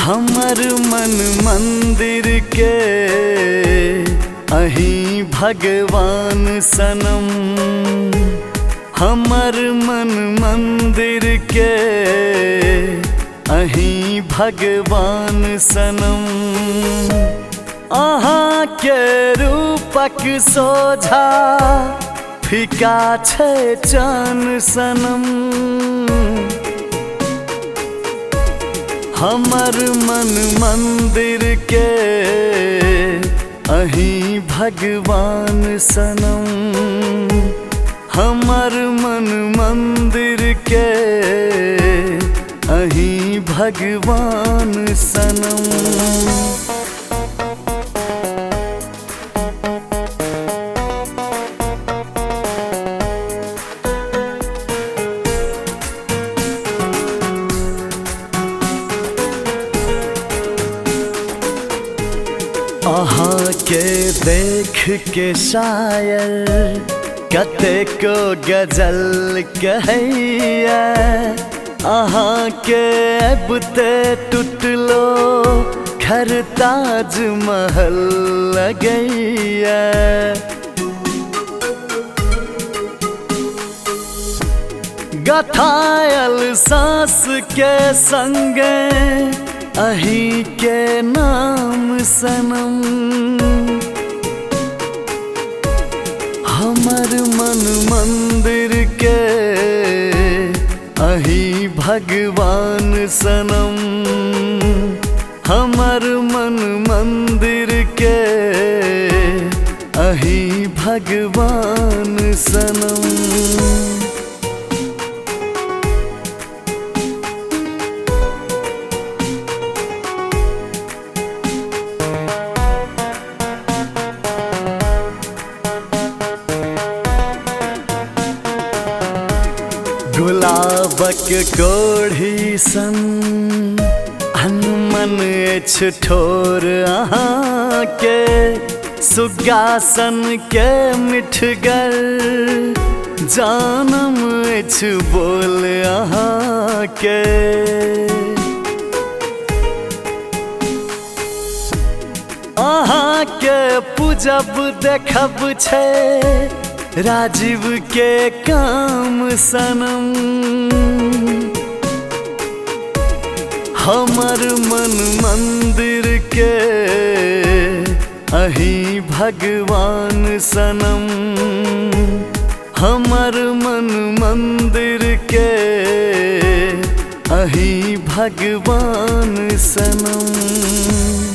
हमर मन मंदिर के अहीं भगवान सनम। हमर मन मंदिर के अहीं भगवान सनम। अहाँ के रूपक सोझा फीका छै चान सनम। हमर मन मंदिर के अहीं भगवान सनम। हमर मन मंदिर के अहीं भगवान सनम। अहाँ के देख के शायर कतेको गजल कहैया। अहाँ के अबते टूटलो घर ताज महल लगैया। गथायल सांस के संगे अहीं के नाम सनम। हमर मन मंदिर के अहीं भगवान सनम। हमर मन मंदिर के अहीं भगवान सनम। गुलाबक कोढ़ी सन अनमन अछि ठोर अहाँ के। सुग्गासन के मिठगर जानम अछि बोल अहाँ के। अहाँ के पूजब देखब छै राजीव के काम सनम। हमर मन मंदिर के अहीं भगवान सनम। हमर मन मंदिर के अहीं भगवान सनम।